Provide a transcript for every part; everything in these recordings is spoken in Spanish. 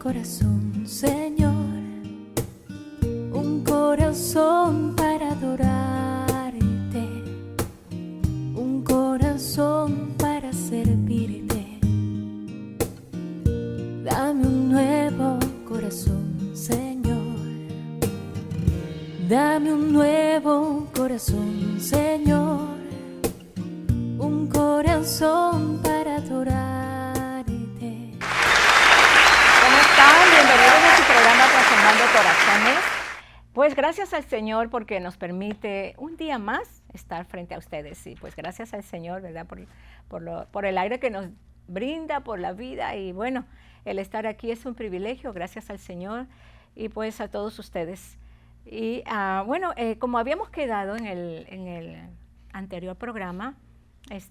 corazón, Señor, un corazón para adorarte, un corazón para servirte. Dame un nuevo corazón, Señor, dame un nuevo corazón, Señor, un corazón para adorarte. ¿Cómo están? Bienvenidos a su programa Transformando Corazones. Pues gracias al Señor porque nos permite un día más estar frente a ustedes. Y pues gracias al Señor, ¿verdad? Por el aire que nos brinda, por la vida. Y bueno, el estar aquí es un privilegio, gracias al Señor. Y pues a todos ustedes. Y bueno, como habíamos quedado en el anterior programa,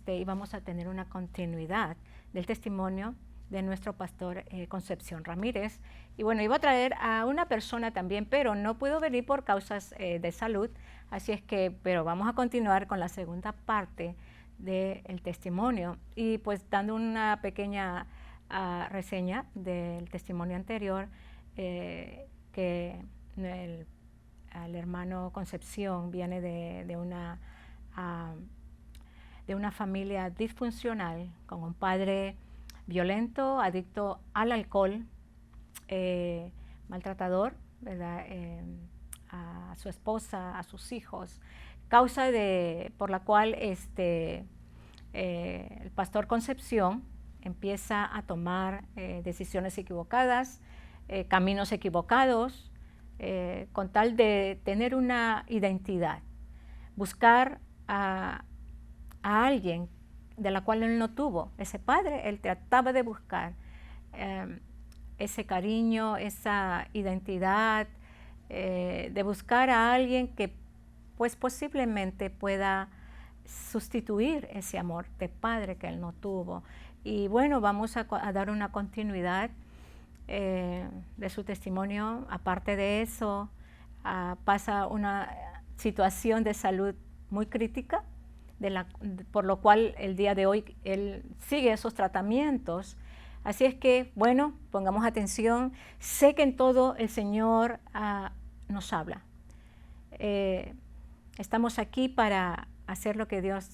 íbamos a tener una continuidad del testimonio de nuestro pastor Concepción Ramírez. Y bueno, iba a traer a una persona también, pero no pudo venir por causas de salud, así es que, pero vamos a continuar con la segunda parte del testimonio y pues dando una pequeña reseña del testimonio anterior, que el hermano Concepción viene de una familia disfuncional, con un padre violento, adicto al alcohol, maltratador, ¿verdad? A su esposa, a sus hijos, causa por la cual el pastor Concepción empieza a tomar decisiones equivocadas, caminos equivocados, con tal de tener una identidad, buscar a alguien de la cual él no tuvo. Ese padre, él trataba de buscar ese cariño, esa identidad, de buscar a alguien que pues posiblemente pueda sustituir ese amor de padre que él no tuvo. Y bueno, vamos a dar una continuidad de su testimonio. Aparte de eso, pasa una situación de salud muy crítica, por lo cual el día de hoy él sigue esos tratamientos. Así es que, bueno, pongamos atención. Sé que en todo el Señor nos habla. Estamos aquí para hacer lo que Dios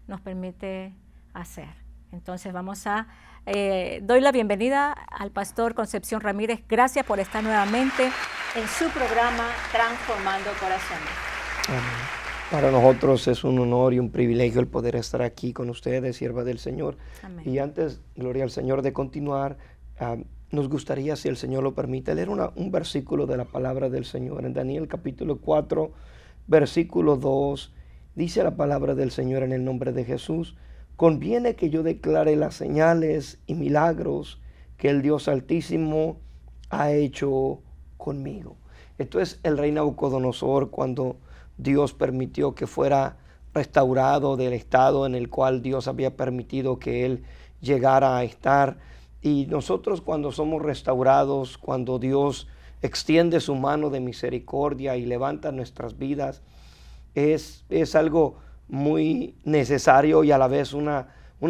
nos permite hacer. Entonces doy la bienvenida al pastor Concepción Ramírez. Gracias por estar nuevamente en su programa Transformando Corazones. Amén. Para nosotros es un honor y un privilegio el poder estar aquí con ustedes, sierva del Señor. Amén. Y antes, gloria al Señor, de continuar, nos gustaría, si el Señor lo permite, leer un versículo de la palabra del Señor. En Daniel capítulo 4, versículo 2, dice la palabra del Señor en el nombre de Jesús: conviene que yo declare las señales y milagros que el Dios Altísimo ha hecho conmigo. Esto es el rey Nabucodonosor cuando Dios permitió que fuera restaurado del estado en el cual Dios había permitido que él llegara a estar. Y nosotros, cuando somos restaurados, cuando Dios extiende su mano de misericordia y levanta nuestras vidas, es algo muy necesario y a la vez una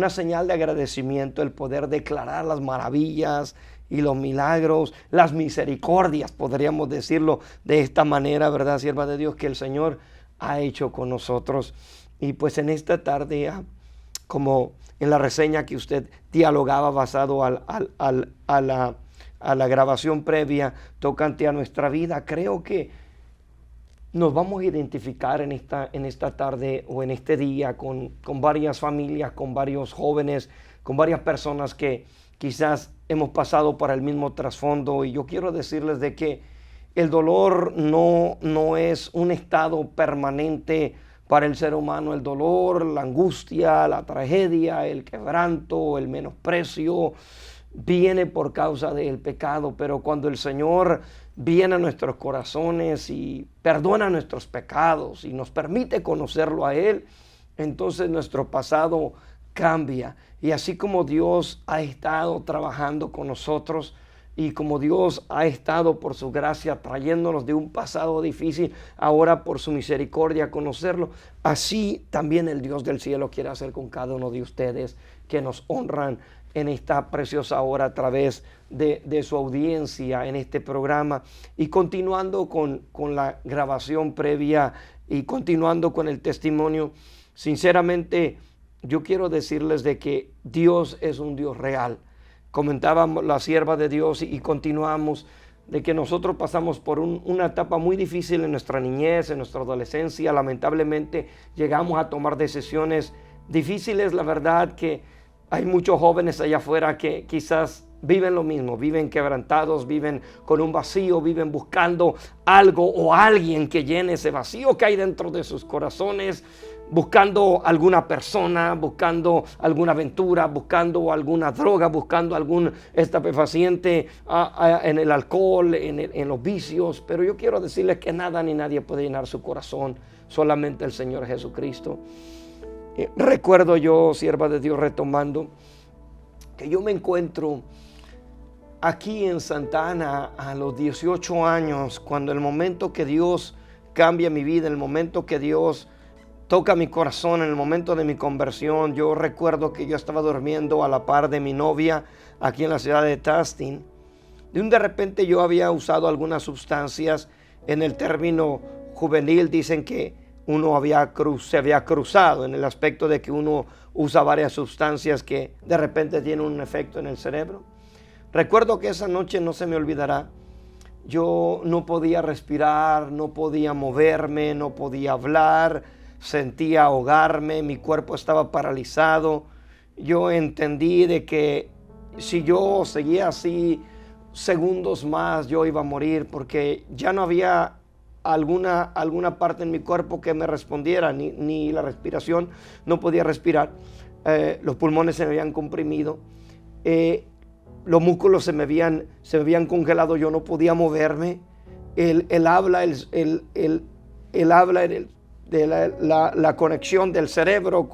señal de agradecimiento el poder declarar las maravillas y los milagros, las misericordias, podríamos decirlo de esta manera, ¿verdad, sierva de Dios?, que el Señor ha hecho con nosotros. Y pues en esta tarde, como en la reseña que usted dialogaba basado a la grabación previa tocante a nuestra vida, creo que nos vamos a identificar en esta tarde o en este día con varias familias, con varios jóvenes, con varias personas que quizás hemos pasado por el mismo trasfondo. Y yo quiero decirles de que el dolor no es un estado permanente para el ser humano. El dolor, la angustia, la tragedia, el quebranto, el menosprecio, viene por causa del pecado. Pero cuando el Señor viene a nuestros corazones y perdona nuestros pecados y nos permite conocerlo a Él, entonces nuestro pasado cambia. Y así como Dios ha estado trabajando con nosotros y como Dios ha estado por su gracia trayéndonos de un pasado difícil, ahora por su misericordia conocerlo, así también el Dios del cielo quiere hacer con cada uno de ustedes que nos honran en esta preciosa hora a través de su audiencia en este programa, y continuando con la grabación previa y continuando con el testimonio. Sinceramente, yo quiero decirles de que Dios es un Dios real. Comentábamos la sierva de Dios y continuamos de que nosotros pasamos por una etapa muy difícil en nuestra niñez, en nuestra adolescencia. Lamentablemente llegamos a tomar decisiones difíciles. La verdad que hay muchos jóvenes allá afuera que quizás viven lo mismo, viven quebrantados, viven con un vacío, viven buscando algo o alguien que llene ese vacío que hay dentro de sus corazones, buscando alguna persona, buscando alguna aventura, buscando alguna droga, buscando algún estupefaciente en el alcohol, en los vicios. Pero yo quiero decirles que nada ni nadie puede llenar su corazón, solamente el Señor Jesucristo. Recuerdo yo, sierva de Dios, retomando, que yo me encuentro aquí en Santa Ana a los 18 años, cuando el momento que Dios cambia mi vida, el momento que Dios toca mi corazón, en el momento de mi conversión. Yo recuerdo que yo estaba durmiendo a la par de mi novia aquí en la ciudad de Tustin. De repente yo había usado algunas sustancias. En el término juvenil dicen que uno se había cruzado, en el aspecto de que uno usa varias sustancias que de repente tienen un efecto en el cerebro. Recuerdo que esa noche no se me olvidará. Yo no podía respirar, no podía moverme, no podía hablar, sentía ahogarme, mi cuerpo estaba paralizado. Yo entendí de que si yo seguía así segundos más, yo iba a morir, porque ya no había alguna parte en mi cuerpo que me respondiera, ni la respiración, no podía respirar. Los pulmones se me habían comprimido, los músculos se me habían congelado, yo no podía moverme. El habla, la conexión del cerebro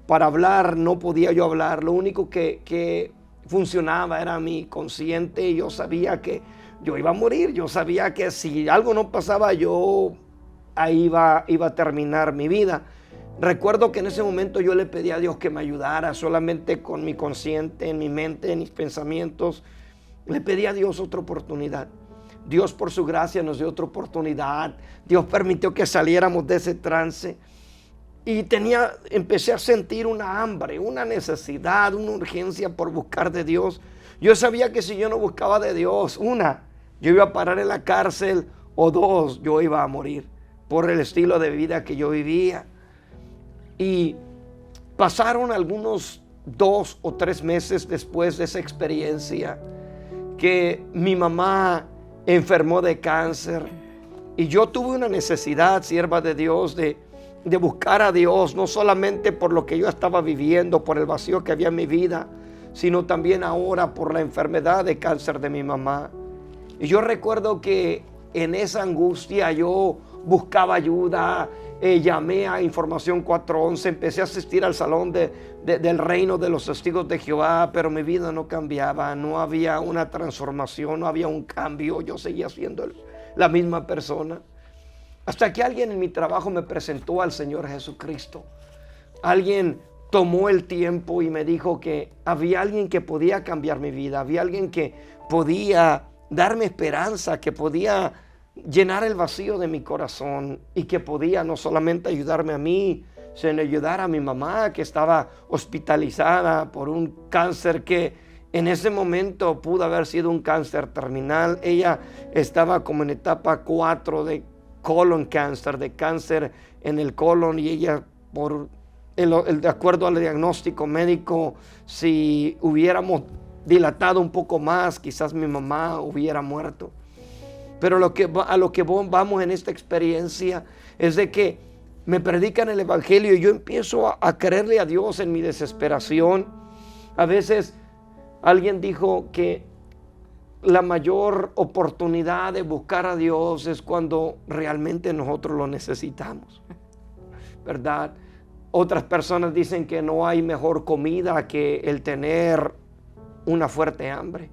para hablar, no podía yo hablar. Lo único que funcionaba era mi consciente. Yo sabía que yo iba a morir, yo sabía que si algo no pasaba, yo ahí iba a terminar mi vida. Recuerdo que en ese momento yo le pedí a Dios que me ayudara, solamente con mi consciente, en mi mente, en mis pensamientos. Le pedí a Dios otra oportunidad. Dios, por su gracia, nos dio otra oportunidad. Dios permitió que saliéramos de ese trance. Y empecé a sentir una hambre, una necesidad, una urgencia por buscar de Dios. Yo sabía que si yo no buscaba de Dios, yo iba a parar en la cárcel, o dos, yo iba a morir por el estilo de vida que yo vivía. Y pasaron algunos 2 o 3 meses después de esa experiencia que mi mamá enfermó de cáncer, y yo tuve una necesidad, sierva de Dios, de buscar a Dios, no solamente por lo que yo estaba viviendo, por el vacío que había en mi vida, sino también ahora por la enfermedad de cáncer de mi mamá. Y yo recuerdo que en esa angustia yo buscaba ayuda, llamé a Información 411, empecé a asistir al salón del reino de los testigos de Jehová, pero mi vida no cambiaba, no había una transformación, no había un cambio. Yo seguía siendo la misma persona, hasta que alguien en mi trabajo me presentó al Señor Jesucristo. Alguien tomó el tiempo y me dijo que había alguien que podía cambiar mi vida, había alguien que podía darme esperanza, que podía llenar el vacío de mi corazón, y que podía no solamente ayudarme a mí, sino ayudar a mi mamá, que estaba hospitalizada por un cáncer que en ese momento pudo haber sido un cáncer terminal. Ella estaba como en etapa 4 de colon cancer, de cáncer en el colon, y ella, de acuerdo al diagnóstico médico, si hubiéramos dilatado un poco más, quizás mi mamá hubiera muerto. Pero a lo que vamos en esta experiencia es de que me predican el evangelio y yo empiezo a creerle a Dios en mi desesperación. A veces alguien dijo que la mayor oportunidad de buscar a Dios es cuando realmente nosotros lo necesitamos, ¿verdad? Otras personas dicen que no hay mejor comida que el tener una fuerte hambre.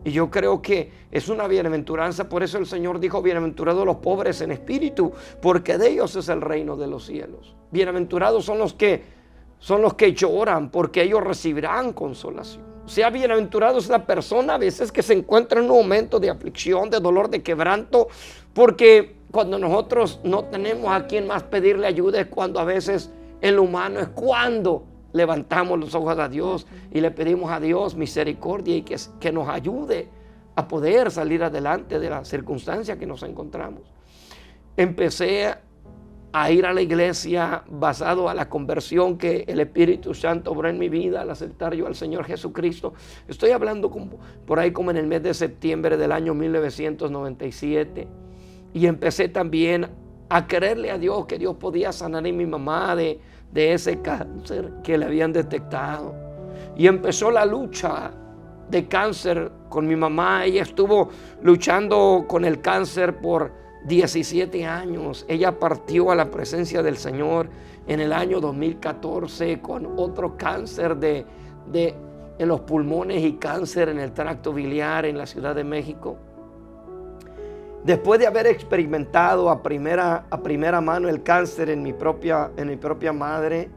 Y yo creo que es una bienaventuranza. Por eso el Señor dijo: bienaventurados los pobres en espíritu, porque de ellos es el reino de los cielos. Bienaventurados son los que son los que lloran, porque ellos recibirán consolación. Sea bienaventurado es la persona a veces que se encuentra en un momento de aflicción, de dolor, de quebranto, porque cuando nosotros no tenemos a quien más pedirle ayuda es cuando a veces en lo humano es cuando levantamos los ojos a Dios y le pedimos a Dios misericordia y que nos ayude a poder salir adelante de la circunstancia que nos encontramos. Empecé a ir a la iglesia basado a la conversión que el Espíritu Santo obró en mi vida al aceptar yo al Señor Jesucristo. Estoy hablando por ahí como en el mes de septiembre del año 1997. Y empecé también a creerle a Dios que Dios podía sanar a mi mamá de ese cáncer que le habían detectado. Y empezó la lucha de cáncer con mi mamá. Ella estuvo luchando con el cáncer por 17 años. Ella partió a la presencia del Señor en el año 2014 con otro cáncer en los pulmones y cáncer en el tracto biliar en la Ciudad de México. Después de haber experimentado a primera mano el cáncer en mi propia madre,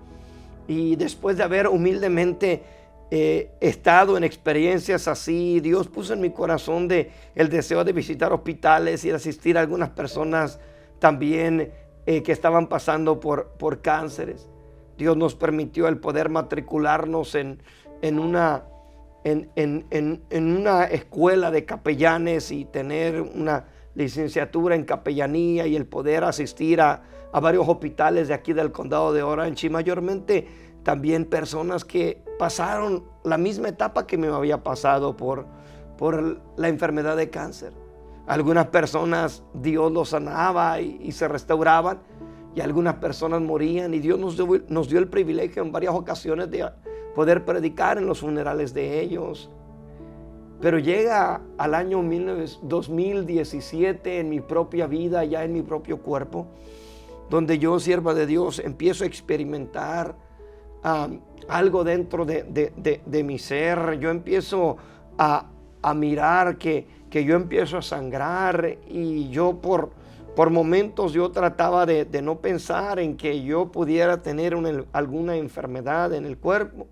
y después de haber humildemente estado en experiencias así, Dios puso en mi corazón el deseo de visitar hospitales y de asistir a algunas personas también que estaban pasando por cánceres. Dios nos permitió el poder matricularnos en una escuela de capellanes y tener una licenciatura en capellanía y el poder asistir a varios hospitales de aquí del condado de Orange, y mayormente también personas que pasaron la misma etapa que me había pasado por la enfermedad de cáncer. Algunas personas Dios los sanaba y se restauraban, y algunas personas morían, y Dios nos dio el privilegio en varias ocasiones de poder predicar en los funerales de ellos. Pero llega al año 2017 en mi propia vida, ya en mi propio cuerpo, donde yo, sierva de Dios, empiezo a experimentar algo dentro de mi ser. Yo empiezo a mirar que yo empiezo a sangrar, y yo por momentos yo trataba de no pensar en que yo pudiera tener alguna enfermedad en el cuerpo.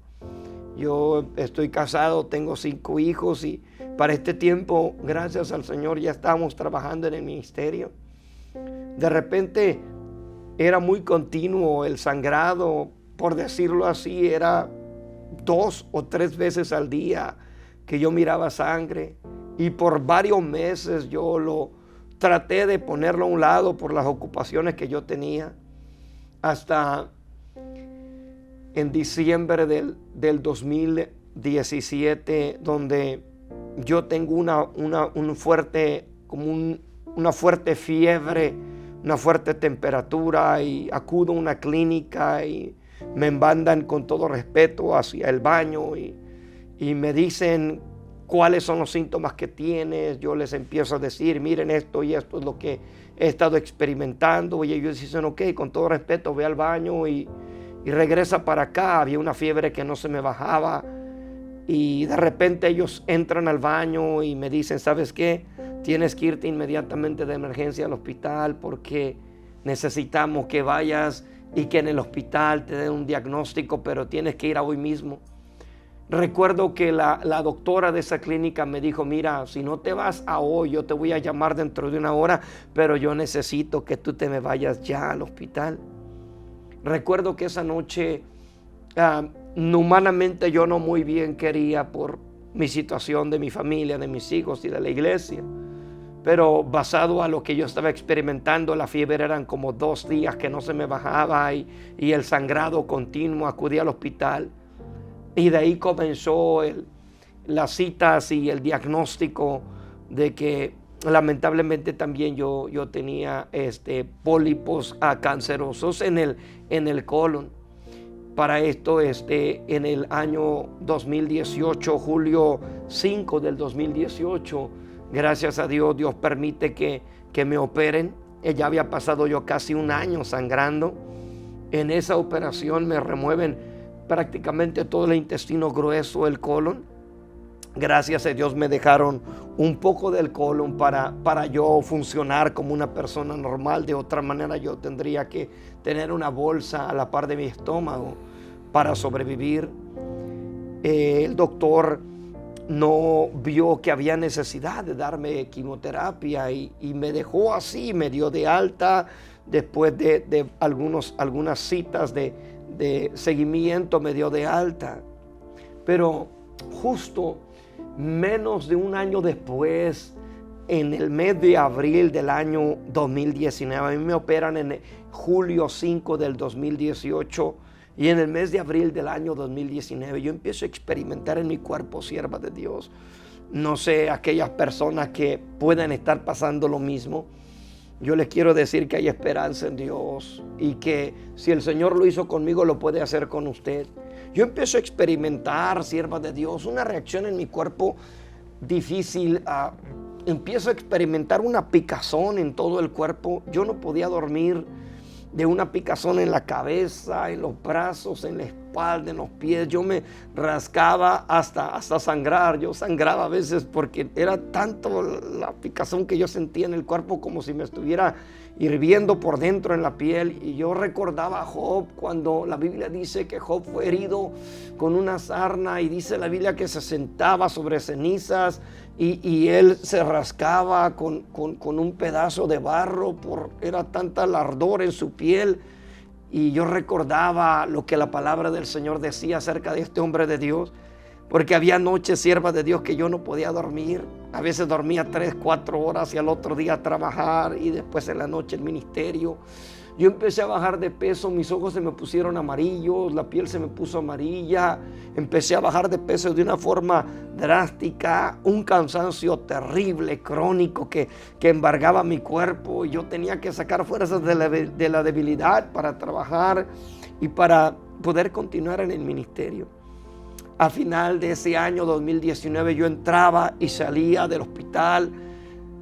Yo estoy casado, tengo 5 hijos, y para este tiempo, gracias al Señor, ya estábamos trabajando en el ministerio. De repente era muy continuo el sangrado, por decirlo así, era 2 o 3 veces al día que yo miraba sangre, y por varios meses yo lo traté de ponerlo a un lado por las ocupaciones que yo tenía, hasta en diciembre del 2017, donde yo tengo una fuerte fiebre, una fuerte temperatura, y acudo a una clínica y me mandan con todo respeto hacia el baño y me dicen cuáles son los síntomas que tienes. Yo les empiezo a decir, miren, esto y esto es lo que he estado experimentando, y ellos dicen, ok, con todo respeto, ve al baño y regresa para acá. Había una fiebre que no se me bajaba, y de repente ellos entran al baño y me dicen, ¿sabes qué? Tienes que irte inmediatamente de emergencia al hospital, porque necesitamos que vayas y que en el hospital te den un diagnóstico, pero tienes que ir a hoy mismo. Recuerdo que la doctora de esa clínica me dijo, mira, si no te vas a hoy, yo te voy a llamar dentro de una hora, pero yo necesito que tú te me vayas ya al hospital. Recuerdo que esa noche, humanamente yo no muy bien quería por mi situación de mi familia, de mis hijos y de la iglesia, pero basado a lo que yo estaba experimentando, la fiebre eran como 2 días que no se me bajaba, y el sangrado continuo. Acudí al hospital, y de ahí comenzó las citas y el diagnóstico de que lamentablemente también yo tenía pólipos cancerosos en el colon. Para esto, en el año 2018, julio 5 del 2018, gracias a Dios, Dios permite que me operen. Ya había pasado yo casi 1 año sangrando. En esa operación me remueven prácticamente todo el intestino grueso, el colon. Gracias a Dios me dejaron un poco del colon para yo funcionar como una persona normal. De otra manera yo tendría que tener una bolsa a la par de mi estómago para sobrevivir. El doctor no vio que había necesidad de darme quimioterapia y me dejó así, me dio de alta. Después de algunas citas de seguimiento me dio de alta. Pero justo menos de un año después, en el mes de abril del año 2019, a mí me operan en julio 5 del 2018, y en el mes de abril del año 2019 yo empiezo a experimentar en mi cuerpo, sierva de Dios. No sé, aquellas personas que puedan estar pasando lo mismo, yo les quiero decir que hay esperanza en Dios y que si el Señor lo hizo conmigo, lo puede hacer con usted. Yo empiezo a experimentar, sierva de Dios, una reacción en mi cuerpo difícil. Empiezo a experimentar una picazón en todo el cuerpo. Yo no podía dormir de una picazón en la cabeza, en los brazos, en la espalda, en los pies. Yo me rascaba hasta sangrar. Yo sangraba a veces porque era tanto la picazón que yo sentía en el cuerpo, como si me estuviera hirviendo por dentro en la piel. Y yo recordaba a Job, cuando la Biblia dice que Job fue herido con una sarna, y dice la Biblia que se sentaba sobre cenizas y él se rascaba con un pedazo de barro, era tanta el ardor en su piel. Y yo recordaba lo que la palabra del Señor decía acerca de este hombre de Dios, porque había noches, sierva de Dios, que yo no podía dormir. A veces dormía 3, 4 horas y al otro día a trabajar, y después en la noche el ministerio. Yo empecé a bajar de peso, mis ojos se me pusieron amarillos, la piel se me puso amarilla, empecé a bajar de peso de una forma drástica, un cansancio terrible, crónico, que embargaba mi cuerpo. Yo tenía que sacar fuerzas de la debilidad para trabajar y para poder continuar en el ministerio. A final de ese año 2019 yo entraba y salía del hospital.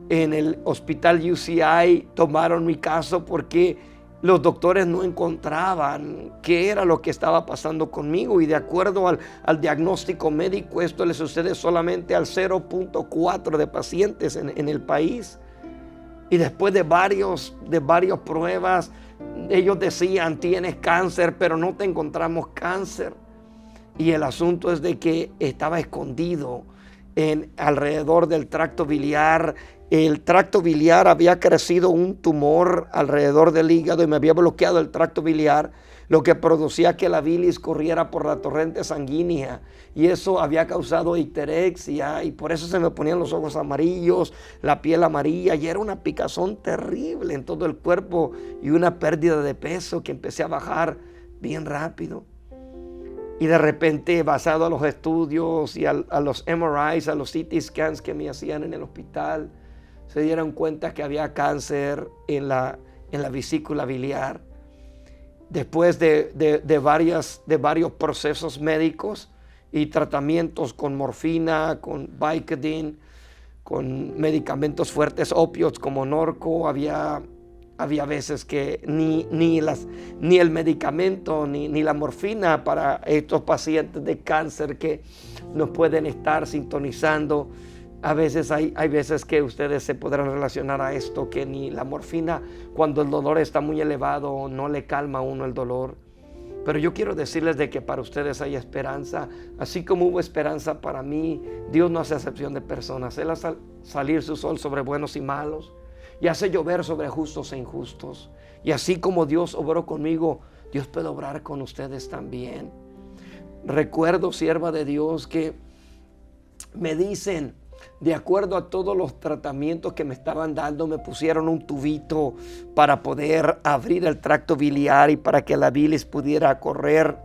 En el hospital UCI tomaron mi caso porque los doctores no encontraban qué era lo que estaba pasando conmigo, y de acuerdo al diagnóstico médico, esto le sucede solamente al 0.4 de pacientes en el país. Y después de varias pruebas, ellos decían: tienes cáncer, pero no te encontramos cáncer. Y el asunto es de que estaba escondido alrededor del tracto biliar. El tracto biliar, había crecido un tumor alrededor del hígado y me había bloqueado el tracto biliar, lo que producía que la bilis corriera por la torrente sanguínea, y eso había causado icterexia, y por eso se me ponían los ojos amarillos, la piel amarilla, y era una picazón terrible en todo el cuerpo y una pérdida de peso que empecé a bajar bien rápido. Y de repente, basado a los estudios y a los MRIs, a los CT scans que me hacían en el hospital, se dieron cuenta que había cáncer en la vesícula biliar. Después de varios procesos médicos y tratamientos con morfina, con Vicodin, con medicamentos fuertes, opios como Norco, había veces que ni el medicamento ni la morfina para estos pacientes de cáncer que nos pueden estar sintonizando. A veces hay veces que ustedes se podrán relacionar a esto, que ni la morfina, cuando el dolor está muy elevado, no le calma a uno el dolor. Pero yo quiero decirles de que para ustedes hay esperanza. Así como hubo esperanza para mí, Dios no hace acepción de personas. Él hace salir su sol sobre buenos y malos, y hace llover sobre justos e injustos. Y así como Dios obró conmigo, Dios puede obrar con ustedes también. Recuerdo, sierva de Dios, que me dicen, de acuerdo a todos los tratamientos que me estaban dando, me pusieron un tubito para poder abrir el tracto biliar y para que la bilis pudiera correr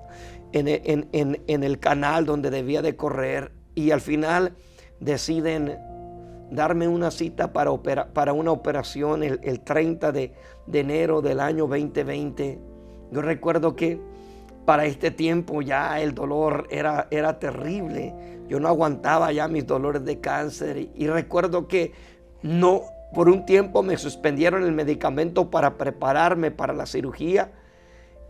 en el canal donde debía de correr. Y al final deciden darme una cita para una operación el 30 de enero del año 2020. Yo recuerdo que para este tiempo ya el dolor era terrible. Yo no aguantaba ya mis dolores de cáncer, y recuerdo que por un tiempo me suspendieron el medicamento para prepararme para la cirugía.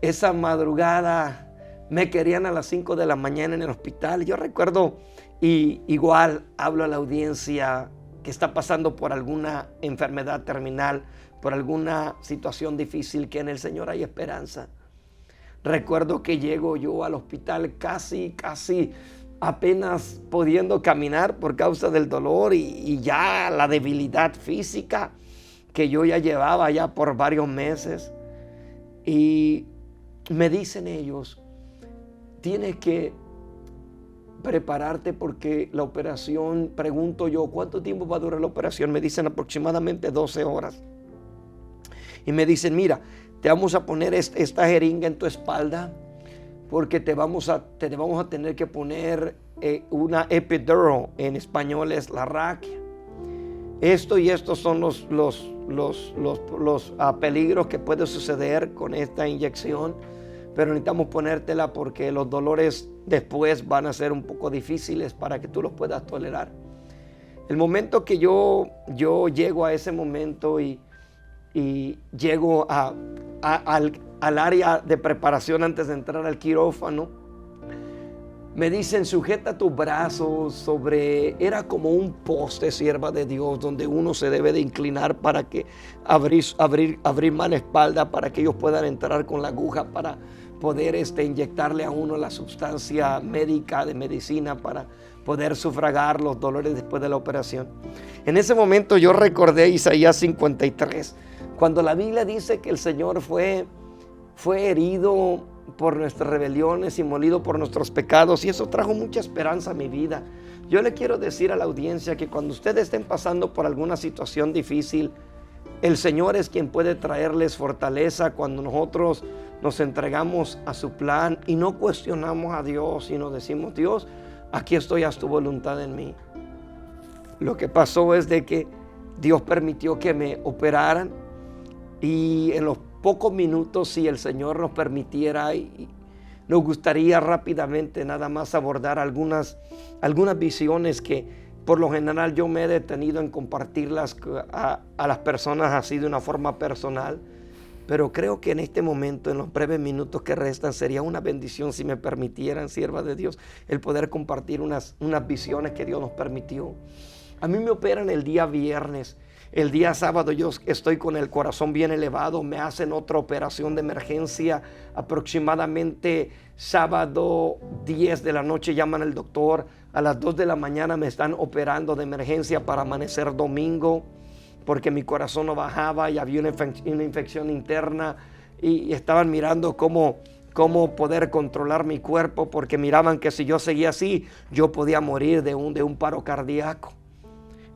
Esa madrugada me querían a las 5 de la mañana en el hospital. Yo recuerdo, y igual hablo a la audiencia que está pasando por alguna enfermedad terminal, por alguna situación difícil, que en el Señor hay esperanza. Recuerdo que llego yo al hospital casi apenas pudiendo caminar por causa del dolor y ya la debilidad física que yo ya llevaba ya por varios meses. Y me dicen ellos, tienes que prepararte porque la operación, pregunto yo, ¿cuánto tiempo va a durar la operación? Me dicen aproximadamente 12 horas. Y me dicen, mira, te vamos a poner esta jeringa en tu espalda porque te vamos a tener que poner una epidural, en español es la raquia. Esto y estos son los peligros que puede suceder con esta inyección, pero necesitamos ponértela porque los dolores después van a ser un poco difíciles para que tú los puedas tolerar. El momento que yo llego a ese momento y llego al área de preparación antes de entrar al quirófano, me dicen, sujeta tus brazos sobre, era como un poste, sierva de Dios, donde uno se debe de inclinar para que abrir más la espalda, para que ellos puedan entrar con la aguja para poder inyectarle a uno la sustancia médica de medicina para poder sufragar los dolores después de la operación. En ese momento yo recordé Isaías 53, cuando la Biblia dice que el Señor fue herido por nuestras rebeliones y molido por nuestros pecados, y eso trajo mucha esperanza a mi vida. Yo le quiero decir a la audiencia que cuando ustedes estén pasando por alguna situación difícil, el Señor es quien puede traerles fortaleza cuando nosotros nos entregamos a su plan y no cuestionamos a Dios, sino decimos, Dios, aquí estoy, haz tu voluntad en mí. Lo que pasó es de que Dios permitió que me operaran, y en los pocos minutos, si el Señor nos permitiera, y nos gustaría rápidamente nada más abordar algunas visiones que por lo general yo me he detenido en compartirlas a las personas así de una forma personal, pero creo que en este momento, en los breves minutos que restan, sería una bendición si me permitieran, sierva de Dios, el poder compartir unas visiones que Dios nos permitió. A mí me operan el día viernes. El día sábado yo estoy con el corazón bien elevado, me hacen otra operación de emergencia, aproximadamente sábado 10 de la noche llaman al doctor, a las 2 de la mañana me están operando de emergencia para amanecer domingo, porque mi corazón no bajaba y había una infección interna, y estaban mirando cómo poder controlar mi cuerpo, porque miraban que si yo seguía así, yo podía morir de un paro cardíaco.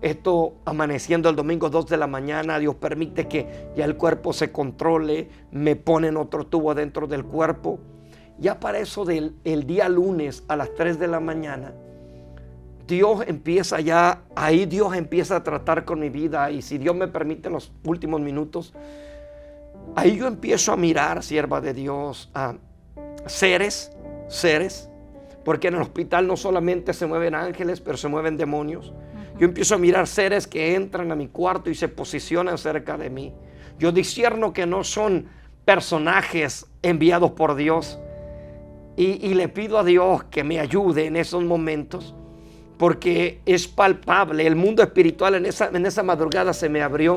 Esto amaneciendo el domingo 2 de la mañana, Dios permite que ya el cuerpo se controle, me ponen otro tubo dentro del cuerpo. Ya para eso del día lunes a las 3 de la mañana, Dios empieza a tratar con mi vida, y si Dios me permite en los últimos minutos, ahí yo empiezo a mirar, sierva de Dios, a seres, porque en el hospital no solamente se mueven ángeles, pero se mueven demonios. Yo empiezo a mirar seres que entran a mi cuarto y se posicionan cerca de mí. Yo discierno que no son personajes enviados por Dios, y le pido a Dios que me ayude en esos momentos, porque es palpable. El mundo espiritual en esa madrugada se me abrió,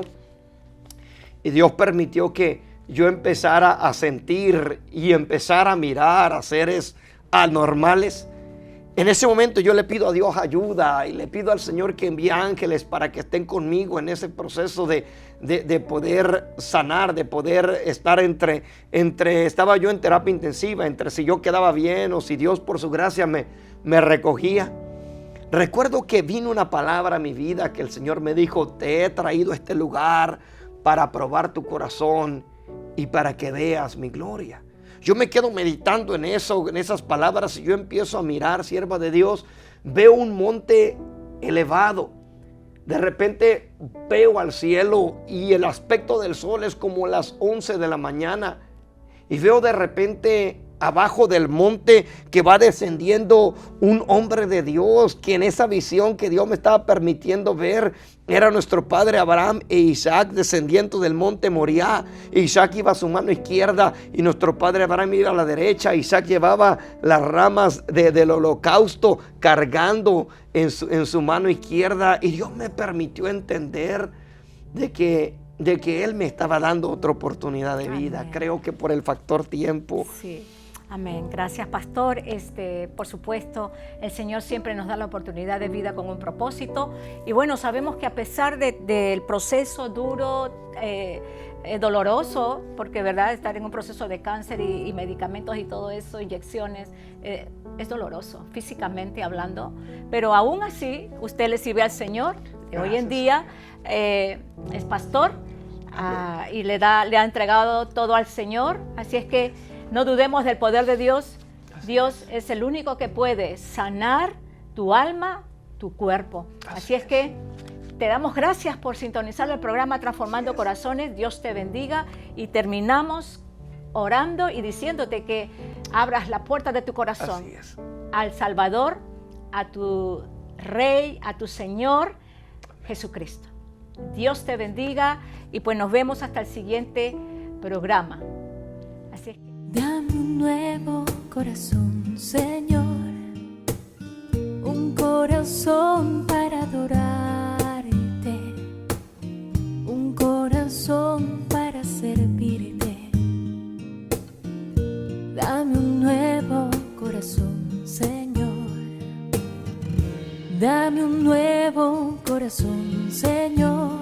y Dios permitió que yo empezara a sentir y empezara a mirar a seres anormales. En ese momento yo le pido a Dios ayuda, y le pido al Señor que envíe ángeles para que estén conmigo en ese proceso de poder sanar, de poder estar estaba yo en terapia intensiva, entre si yo quedaba bien o si Dios por su gracia me recogía. Recuerdo que vino una palabra a mi vida que el Señor me dijo, te he traído a este lugar para probar tu corazón y para que veas mi gloria. Yo me quedo meditando en esas palabras, y yo empiezo a mirar, sierva de Dios, veo un monte elevado. De repente veo al cielo y el aspecto del sol es como las 11 de la mañana, y veo de repente abajo del monte que va descendiendo un hombre de Dios, que en esa visión que Dios me estaba permitiendo ver era nuestro padre Abraham e Isaac descendiendo del monte Moriah. Isaac iba a su mano izquierda y nuestro padre Abraham iba a la derecha. Isaac llevaba las ramas del holocausto cargando en su mano izquierda, y Dios me permitió entender de que Él me estaba dando otra oportunidad de vida. Amén. Creo que por el factor tiempo. Sí. Amén. Gracias, pastor. Por supuesto, el Señor siempre nos da la oportunidad de vida con un propósito. Y bueno, sabemos que a pesar del proceso duro, doloroso, porque verdad, estar en un proceso de cáncer y medicamentos y todo eso, inyecciones, es doloroso, físicamente hablando. Pero aún así, usted le sirve al Señor. Hoy en día es pastor y le ha entregado todo al Señor. Así es que no dudemos del poder de Dios. Dios es el único que puede sanar tu alma, tu cuerpo. Así es que te damos gracias por sintonizar el programa Transformando Corazones. Dios te bendiga y terminamos orando y diciéndote que abras la puerta de tu corazón al Salvador, a tu Rey, a tu Señor Jesucristo. Dios te bendiga y pues nos vemos hasta el siguiente programa. Así es que dame un nuevo corazón, Señor, un corazón para adorarte, un corazón para servirte. Dame un nuevo corazón, Señor, dame un nuevo corazón, Señor,